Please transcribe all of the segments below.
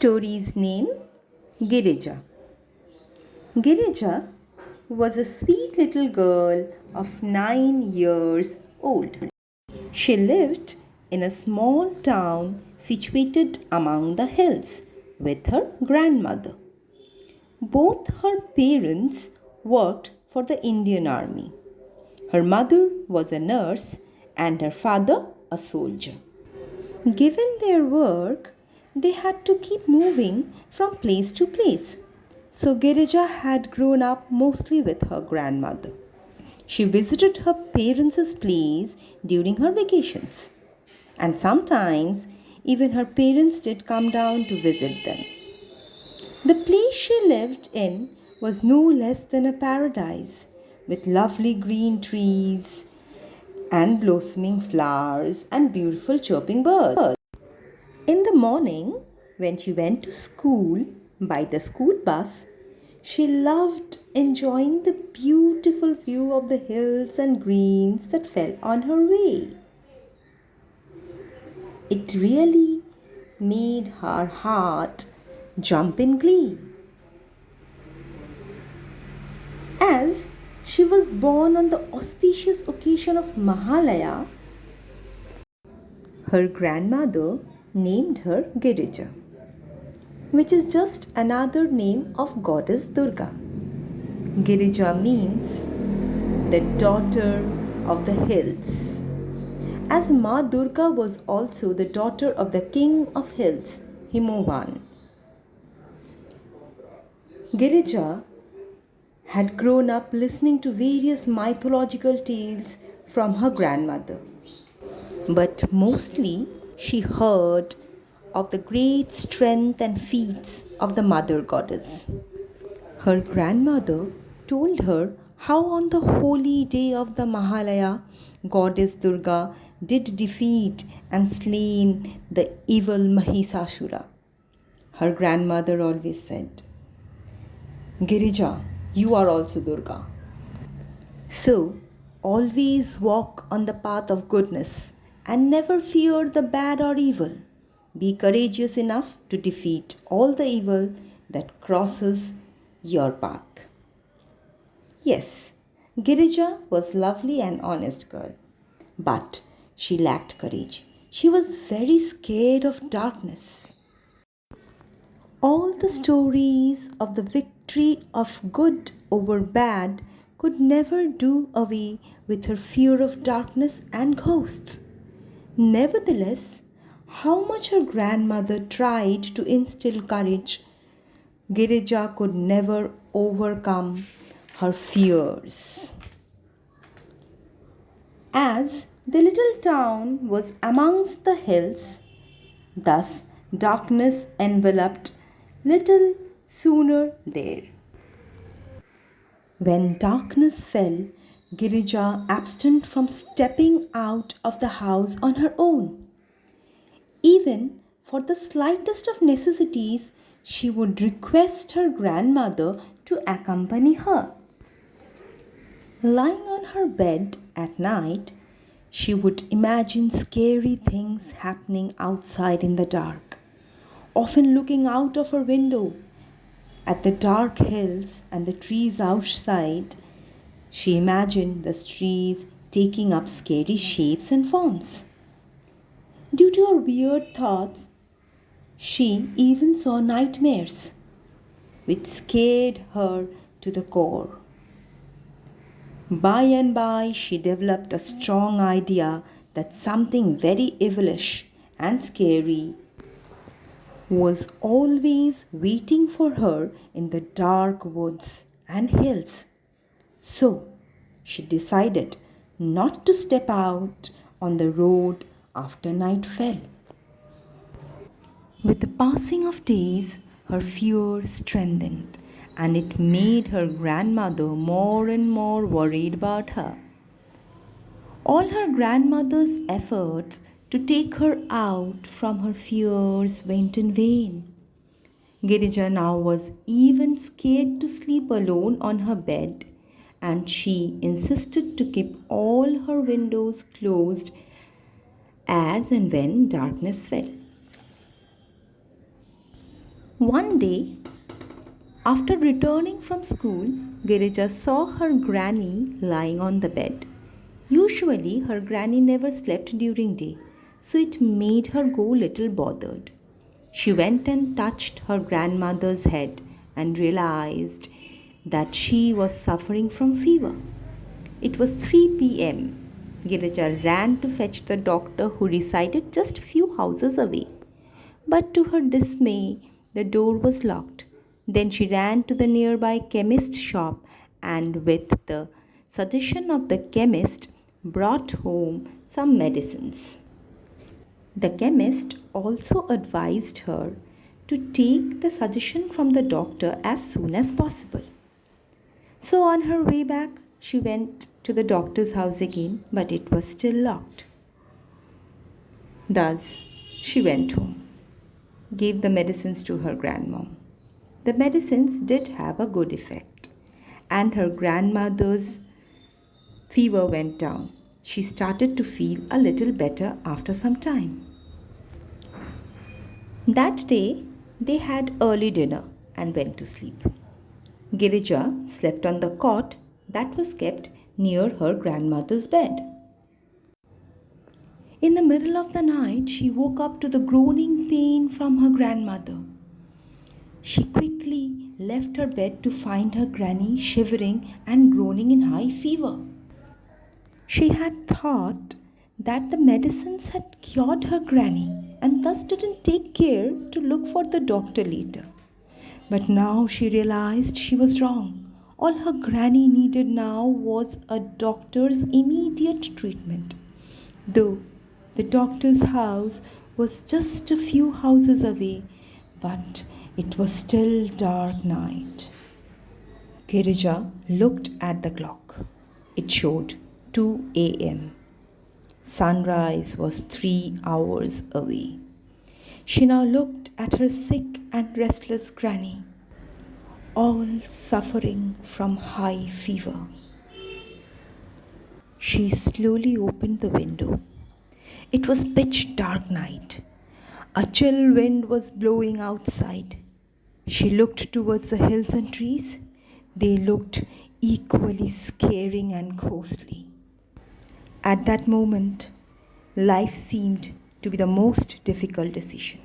Story's name Girija. Girija was a sweet little girl of 9 years old. She lived in a small town situated among the hills with her grandmother. Both her parents worked for the Indian Army. Her mother was a nurse and her father a soldier. Given their work, they had to keep moving from place to place. So Girija had grown up mostly with her grandmother. She visited her parents' place during her vacations. And sometimes even her parents did come down to visit them. The place she lived in was no less than a paradise, with lovely green trees and blossoming flowers and beautiful chirping birds. In the morning, when she went to school by the school bus, she loved enjoying the beautiful view of the hills and greens that fell on her way. It really made her heart jump in glee. As she was born on the auspicious occasion of Mahalaya, her grandmother named her Girija, which is just another name of Goddess Durga. Girija means the daughter of the hills, as Ma Durga was also the daughter of the king of hills, Himavan. Girija had grown up listening to various mythological tales from her grandmother. But mostly she heard of the great strength and feats of the Mother Goddess. Her grandmother told her how on the holy day of the Mahalaya, Goddess Durga did defeat and slain the evil Mahishasura. Her grandmother always said, Girija, you are also Durga. So, always walk on the path of goodness and never fear the bad or evil. Be courageous enough to defeat all the evil that crosses your path. Yes, Girija was lovely and honest girl, but she lacked courage. She was very scared of darkness. All the stories of the victory of good over bad could never do away with her fear of darkness and ghosts. Nevertheless, how much her grandmother tried to instill courage, Girija could never overcome her fears. As the little town was amongst the hills, thus darkness enveloped little sooner there. When darkness fell, Girija abstained from stepping out of the house on her own. Even for the slightest of necessities, she would request her grandmother to accompany her. Lying on her bed at night, she would imagine scary things happening outside in the dark, often looking out of her window at the dark hills and the trees outside. She imagined the trees taking up scary shapes and forms. Due to her weird thoughts, she even saw nightmares, which scared her to the core. By and by, she developed a strong idea that something very evilish and scary was always waiting for her in the dark woods and hills. So, she decided not to step out on the road after night fell. With the passing of days, her fear strengthened, and it made her grandmother more and more worried about her. All her grandmother's efforts to take her out from her fears went in vain. Girija now was even scared to sleep alone on her bed, and she insisted to keep all her windows closed as and when darkness fell. One day, after returning from school, Girija saw her granny lying on the bed. Usually, her granny never slept during day, so it made her go little bothered. She went and touched her grandmother's head and realized that she was suffering from fever. It was 3 p.m. Girija ran to fetch the doctor who resided just a few houses away. But to her dismay, the door was locked. Then she ran to the nearby chemist shop and, with the suggestion of the chemist, brought home some medicines. The chemist also advised her to take the suggestion from the doctor as soon as possible. So, on her way back, she went to the doctor's house again, but it was still locked. Thus, she went home, gave the medicines to her grandmom. The medicines did have a good effect, and her grandmother's fever went down. She started to feel a little better after some time. That day, they had early dinner and went to sleep. Girija slept on the cot that was kept near her grandmother's bed. In the middle of the night, she woke up to the groaning pain from her grandmother. She quickly left her bed to find her granny shivering and groaning in high fever. She had thought that the medicines had cured her granny and thus didn't take care to look for the doctor later. But now she realized she was wrong. All her granny needed now was a doctor's immediate treatment. Though the doctor's house was just a few houses away, but it was still dark night. Girija looked at the clock. It showed 2 a.m. Sunrise was 3 hours away. She now looked at her sick and restless granny, all suffering from high fever. She slowly opened the window. It was pitch dark night. A chill wind was blowing outside. She looked towards the hills and trees. They looked equally scaring and ghostly. At that moment, life seemed to be the most difficult decision.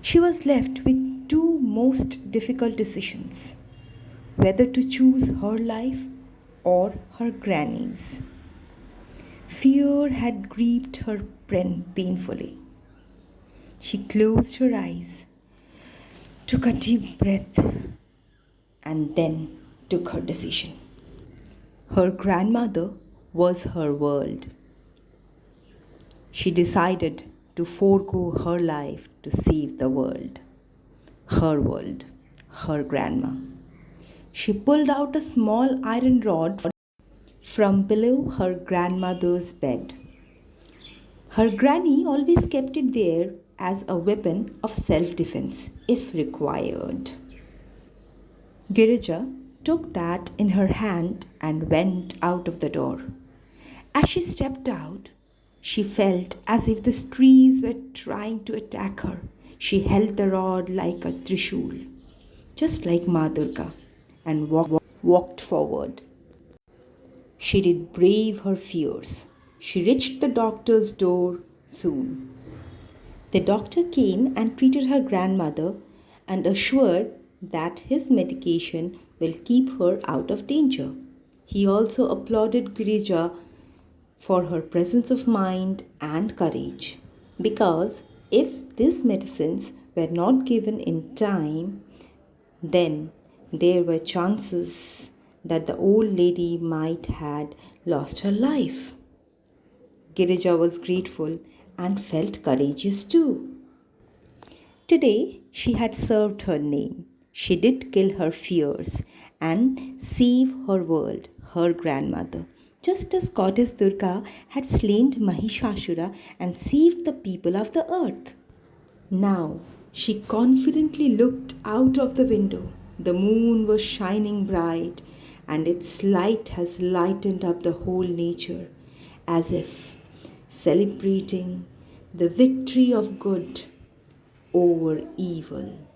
She was left with two most difficult decisions: whether to choose her life or her granny's. Fear had gripped her painfully. She closed her eyes, took a deep breath, and then took her decision. Her grandmother was her world. She decided to forego her life to save the world. Her world, her grandma. She pulled out a small iron rod from below her grandmother's bed. Her granny always kept it there as a weapon of self-defense if required. Girija took that in her hand and went out of the door. As she stepped out, she felt as if the trees were trying to attack her. She held the rod like a trishul, just like Ma Durga, and walked forward. She did brave her fears. She reached the doctor's door soon. The doctor came and treated her grandmother and assured that his medication will keep her out of danger. He also applauded Girija for her presence of mind and courage, because if these medicines were not given in time, then there were chances that the old lady might had lost her life. Girija was grateful and felt courageous too. Today she had served her name. She did kill her fears and save her world, her grandmother, just as Goddess Durga had slain Mahishasura and saved the people of the earth. Now she confidently looked out of the window. The moon was shining bright, and its light has lightened up the whole nature, as if celebrating the victory of good over evil.